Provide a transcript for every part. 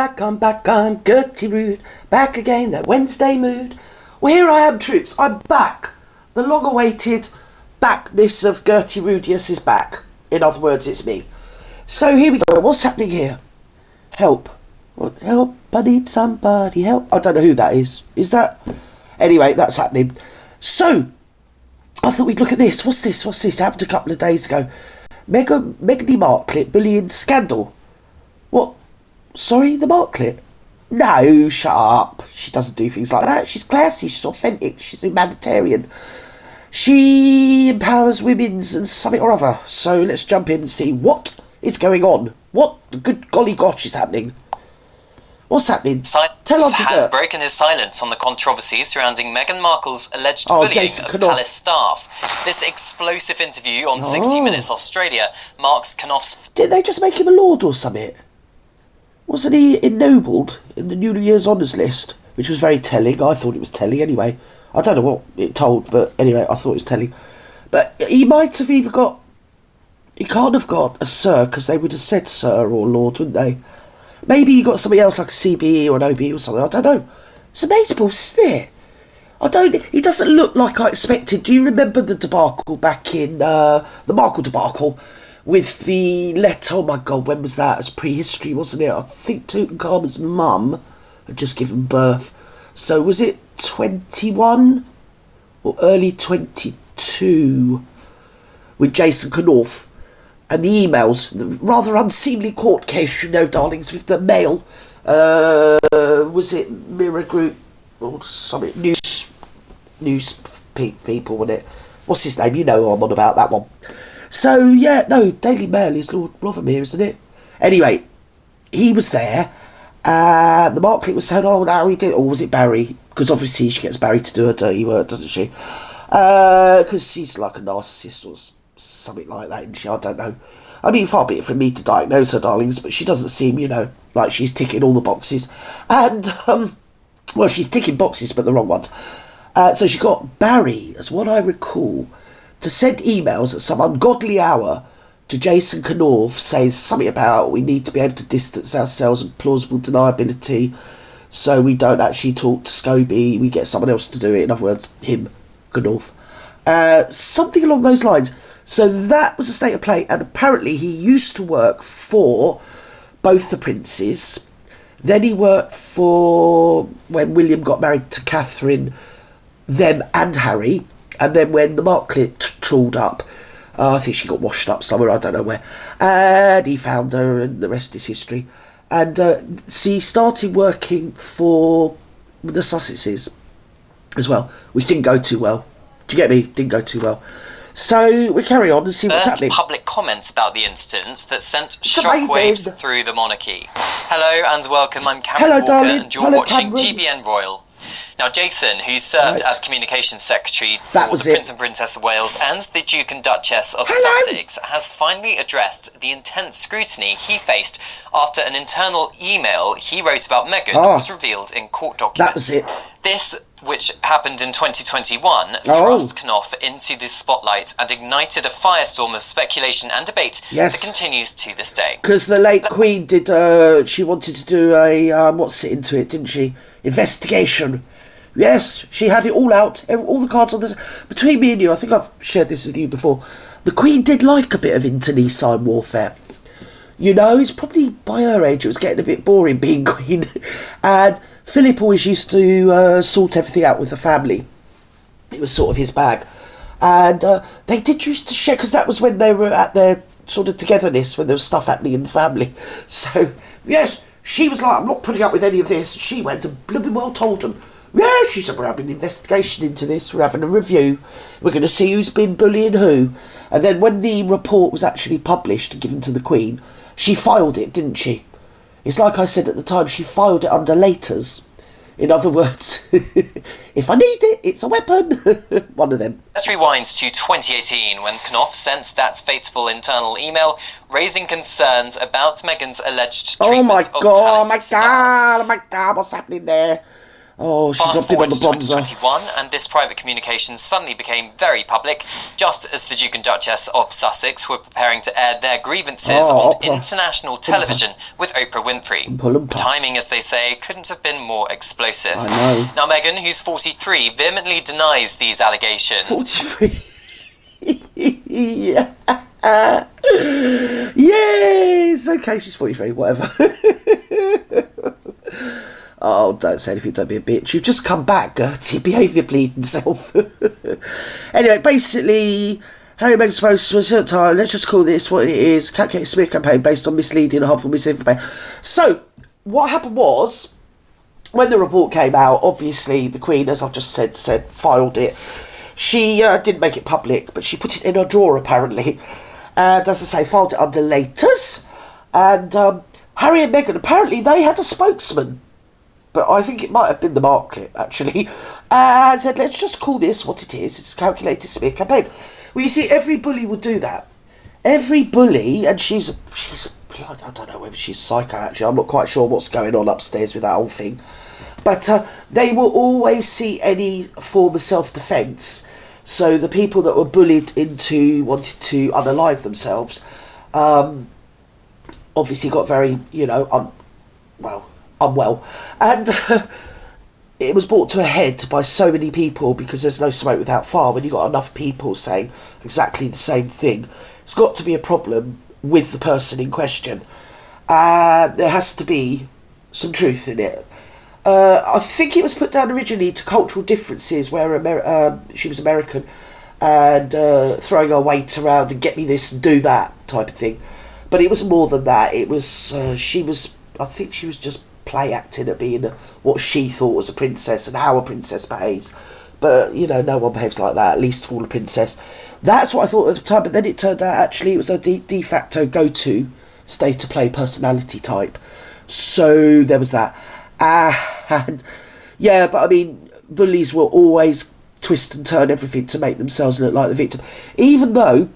back on Gertie Rude, back again, that Wednesday mood. Well, here I am, troops, I'm back. The long-awaited backness of Gertie Rudius is back. In other words, it's me. So here we go, what's happening here? Help. What, help, I need somebody, help. I don't know who that is. Is that... Anyway, that's happening. So, I thought we'd look at this. What's this? It happened a couple of days ago. Meghan Marklet bullying scandal. What? Sorry, the Marklet? No, shut up. She doesn't do things like that. She's classy, she's authentic, she's humanitarian. She empowers women's and something or other. So let's jump in and see what is going on. What the good golly gosh is happening? What's happening? Tell on to has Gert. broken his silence on the controversy surrounding Meghan Markle's alleged bullying Jason of Knauf. palace staff. This explosive interview on 60 Minutes Australia marks Knauf's... Did they just make him a lord or something? Wasn't he ennobled in the New Year's Honours list? Which was very telling. I thought it was telling anyway. I don't know what it told, but anyway, I thought it was telling. But he might have either got... He can't have got a sir, because they would have said sir or lord, wouldn't they? Maybe he got something else like a CBE or an OBE or something. I don't know. It's amazing, isn't it? He doesn't look like I expected. Do you remember the debacle back in... the Markle debacle? With the letter, oh my god, when was that? It was prehistory, wasn't it? I think Tutankhamun's mum had just given birth. So was it 21 or early 22 with Jason Knauf? And the emails, the rather unseemly court case, you know, darlings, with the mail. Was it Mirror Group or something? News people, wasn't it? What's his name? You know who I'm on about, that one. So, yeah, no, Daily Mail is Lord Rothermere, isn't it? Anyway, he was there, and the Marklet was saying, oh, no, he did, or was it Barry? Because obviously she gets Barry to do her dirty work, doesn't she? Because she's like a narcissist or something like that, isn't she? I don't know. I mean, far be it from me to diagnose her, darlings, but she doesn't seem, you know, like she's ticking all the boxes. And, well, she's ticking boxes, but the wrong ones. So she got Barry, as what I recall, to send emails at some ungodly hour to Jason Knauf, says something about we need to be able to distance ourselves and plausible deniability, so we don't actually talk to Scobie, we get someone else to do it, in other words, him, Knauf. Something along those lines. So that was a state of play, and apparently he used to work for both the princes. Then he worked for, when William got married to Catherine, them and Harry. And then when the Marklet trawled up, I think she got washed up somewhere, I don't know where, and he found her, and the rest is history. And she started working for the Sussexes as well, which didn't go too well. Do you get me? Didn't go too well. So we carry on and see what's happening. Public comments about the incident that sent shockwaves through the monarchy. Hello and welcome, I'm Cameron Walker, darling. and you're Hello, watching Cameron. GBN Royal. Now, Jason, who served as Communications Secretary for the Prince and Princess of Wales and the Duke and Duchess of Sussex, has finally addressed the intense scrutiny he faced after an internal email he wrote about Meghan was revealed in court documents. That was it. This, which happened in 2021, thrust Knauf into the spotlight and ignited a firestorm of speculation and debate that continues to this day. Because the late Queen did, she wanted to do a, what's it into it, didn't she? Investigation. Yes, she had it all out, all the cards on this. Between me and you, I think I've shared this with you before, the Queen did like a bit of internecine warfare. You know, it's probably by her age it was getting a bit boring being Queen. And Philip always used to sort everything out with the family. It was sort of his bag. And they did used to share, because that was when they were at their sort of togetherness, when there was stuff happening in the family. So, yes, she was like, I'm not putting up with any of this. She went and blooming well told them, yeah, she said, we're having an investigation into this, we're having a review, we're going to see who's been bullying who. And then when the report was actually published and given to the Queen, she filed it, didn't she? It's like I said at the time, she filed it under laters. In other words, if I need it, it's a weapon. One of them. Let's rewind to 2018 when Knauf sent that fateful internal email raising concerns about Meghan's alleged treatment of palace staff. Oh my god, what's happening there? Oh, she's Fast not been on forward the to bronzer. 2021, and this private communication suddenly became very public, just as the Duke and Duchess of Sussex were preparing to air their grievances on international television with Oprah Winfrey. The timing, as they say, couldn't have been more explosive. I know. Now, Meghan, who's 43, vehemently denies these allegations. 43? Yeah. Yes, okay, she's 43, whatever. Oh, don't say anything, don't be a bitch. You've just come back, Gertie. Behave your bleeding self. Anyway, basically, Harry and Meghan supposed to a certain time, let's just call this what it is, calculated smear campaign based on misleading and harmful misinformation. So, what happened was, when the report came out, obviously the Queen, as I've just said, filed it. She didn't make it public, but she put it in her drawer, apparently. And, as I say, filed it under laters. And Harry and Meghan, apparently, they had a spokesman. But I think it might have been the Marklet, actually. And said, let's just call this what it is. It's a calculated smear campaign. Well, you see, every bully would do that. Every bully, and she's I don't know whether she's psycho, actually. I'm not quite sure what's going on upstairs with that whole thing. But they will always see any form of self-defence. So the people that were bullied into wanting to unalive themselves, obviously got very, unwell. And it was brought to a head by so many people, because there's no smoke without fire. When you've got enough people saying exactly the same thing, it's got to be a problem with the person in question. There has to be some truth in it. I think it was put down originally to cultural differences, where she was American, and throwing her weight around and get me this and do that type of thing. But it was more than that. It was I think she was just play acting at being what she thought was a princess and how a princess behaves. But, no one behaves like that, at least for a princess. That's what I thought at the time, but then it turned out actually it was a de facto go-to stay-to-play personality type. So there was that. And yeah, but I mean, bullies will always twist and turn everything to make themselves look like the victim. Even though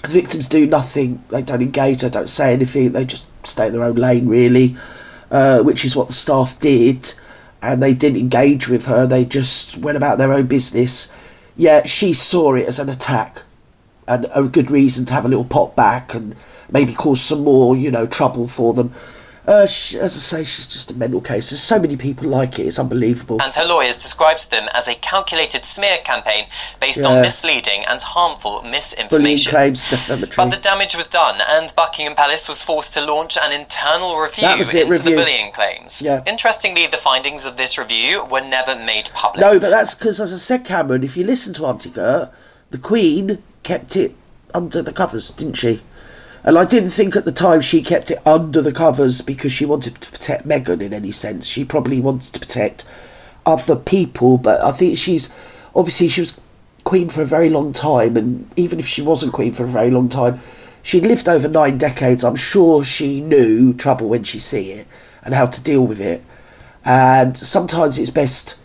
the victims do nothing, they don't engage, they don't say anything, they just stay in their own lane, really. Which is what the staff did, and they didn't engage with her, they just went about their own business. Yeah, she saw it as an attack, and a good reason to have a little pop back, and maybe cause some more, trouble for them. As I say, she's just a mental case. There's so many people like it, it's unbelievable. And her lawyers described them as a calculated smear campaign based on misleading and harmful misinformation. Bullying claims, defamatory. But the damage was done, and Buckingham Palace was forced to launch an internal review into the bullying claims. Yeah. Interestingly, the findings of this review were never made public. No, but that's because, as I said, Cameron, if you listen to Auntie Gert, the Queen kept it under the covers, didn't she? And I didn't think at the time she kept it under the covers because she wanted to protect Meghan in any sense. She probably wanted to protect other people, but I think she was Queen for a very long time, and even if she wasn't Queen for a very long time, she'd lived over 9 decades. I'm sure she knew trouble when she see it and how to deal with it. And sometimes it's best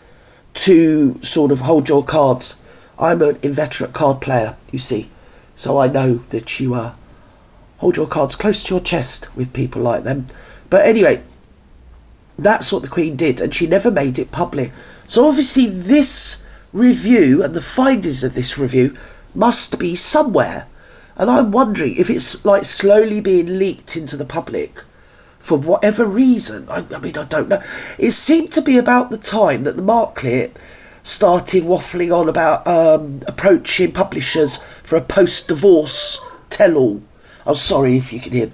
to sort of hold your cards. I'm an inveterate card player, you see, so I know that you are. Hold your cards close to your chest with people like them. But anyway, that's what the Queen did, and she never made it public. So obviously this review and the findings of this review must be somewhere. And I'm wondering if it's like slowly being leaked into the public for whatever reason. I mean, I don't know. It seemed to be about the time that the Marklet started waffling on about approaching publishers for a post-divorce tell-all. I'm sorry if you can hear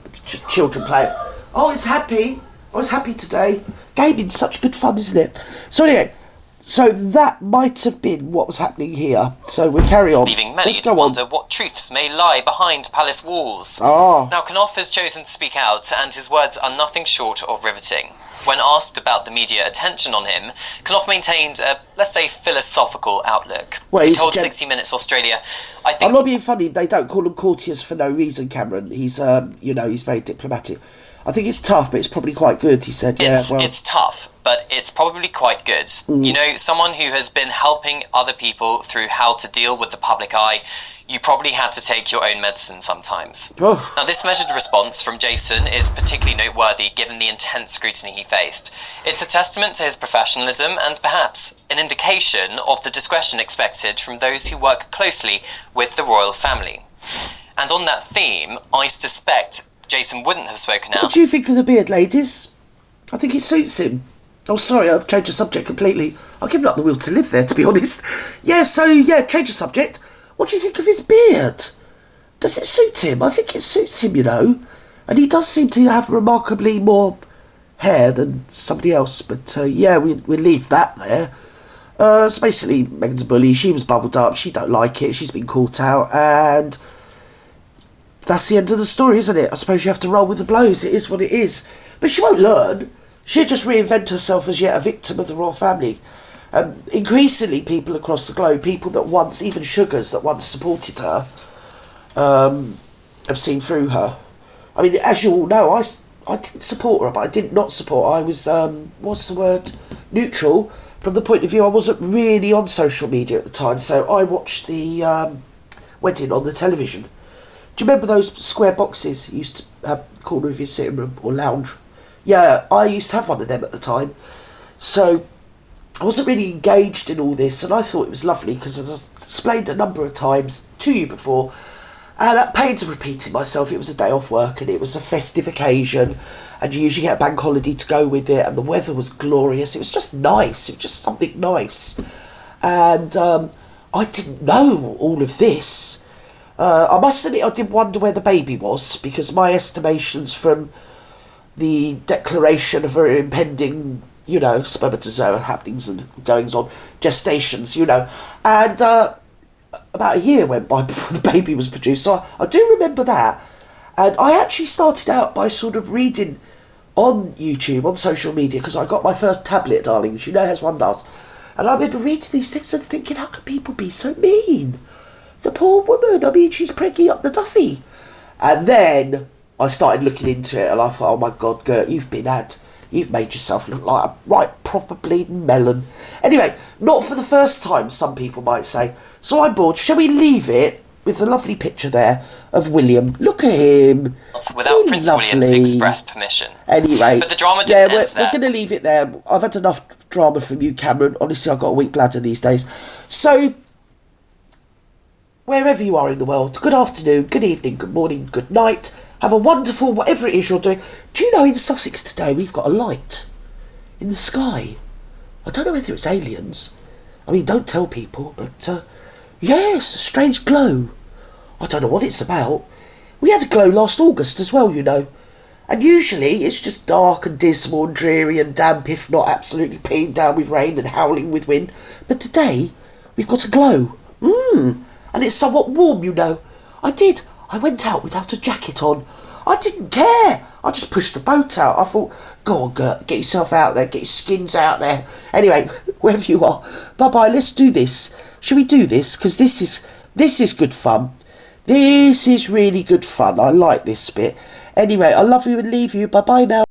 children playing. Oh, it's happy. I was happy today. Gaming's such good fun, isn't it? So anyway, so that might have been what was happening here. So we'll carry on. Leaving many to wonder what truths may lie behind palace walls. Oh. Now, Knauf has chosen to speak out, and his words are nothing short of riveting. When asked about the media attention on him, Knauf maintained a, let's say, philosophical outlook. Well, he told 60 Minutes Australia, I think... I'm not being funny, they don't call him courtiers for no reason, Cameron. He's, he's very diplomatic. I think it's tough, but it's probably quite good, he said. It's tough, but it's probably quite good. Someone who has been helping other people through how to deal with the public eye, You probably had to take your own medicine sometimes. Oh. Now, this measured response from Jason is particularly noteworthy given the intense scrutiny he faced. It's a testament to his professionalism and perhaps an indication of the discretion expected from those who work closely with the royal family. And on that theme, I suspect Jason wouldn't have spoken out. What do you think of the beard, ladies? I think it suits him. Oh, sorry, I've changed the subject completely. I'll give him up the will to live there, to be honest. Change the subject. What do you think of his beard? Does it suit him? I think it suits him, you know. And he does seem to have remarkably more hair than somebody else. But, we'll leave that there. It's basically Meghan's a bully. She was bubbled up. She don't like it. She's been caught out. And that's the end of the story, isn't it? I suppose you have to roll with the blows. It is what it is. But she won't learn. She'll just reinvent herself as yet a victim of the royal family. Increasingly, people across the globe, people that once, even sugars that once supported her, have seen through her. I mean, as you all know, I didn't support her, but I did not support her. I was, neutral. From the point of view, I wasn't really on social media at the time, so I watched the wedding on the television. Do you remember those square boxes you used to have the corner of your sitting room or lounge? Yeah, I used to have one of them at the time. So I wasn't really engaged in all this, and I thought it was lovely because I've explained a number of times to you before, and at pains of repeating myself, it was a day off work and it was a festive occasion, and you usually get a bank holiday to go with it, and the weather was glorious. It was just nice. It was just something nice. And I didn't know all of this. I must admit I did wonder where the baby was, because my estimations from the declaration of her impending, spermatozoa happenings and goings on, gestations, and about a year went by before the baby was produced, so I do remember that. And I actually started out by sort of reading on YouTube, on social media, because I got my first tablet, darling, which as one does, and I remember reading these things and thinking, how can people be so mean? The poor woman, I mean, she's preggy up the duffy. And then I started looking into it, and I thought, oh my God, Gert, you've made yourself look like a right proper bleeding melon. Anyway, not for the first time, some people might say. So I'm bored. Shall we leave it with the lovely picture there of William? Look at him. Without Prince William's express permission. Anyway. But the drama didn't end there. We're going to leave it there. I've had enough drama from you, Cameron. Honestly, I've got a weak bladder these days. So, wherever you are in the world, good afternoon, good evening, good morning, good night. Have a wonderful, whatever it is you're doing. Do you know in Sussex today we've got a light in the sky? I don't know whether it's aliens. I mean, don't tell people, but yes, a strange glow. I don't know what it's about. We had a glow last August as well, And usually it's just dark and dismal and dreary and damp, if not absolutely peeing down with rain and howling with wind. But today we've got a glow. And it's somewhat warm, I went out without a jacket on. I didn't care. I just pushed the boat out. I thought, go on, Gert, get yourself out there, get your skins out there. Anyway, wherever you are, bye-bye, let's do this. Shall we do this? Because this is good fun. This is really good fun. I like this bit. Anyway, I love you and leave you. Bye-bye now.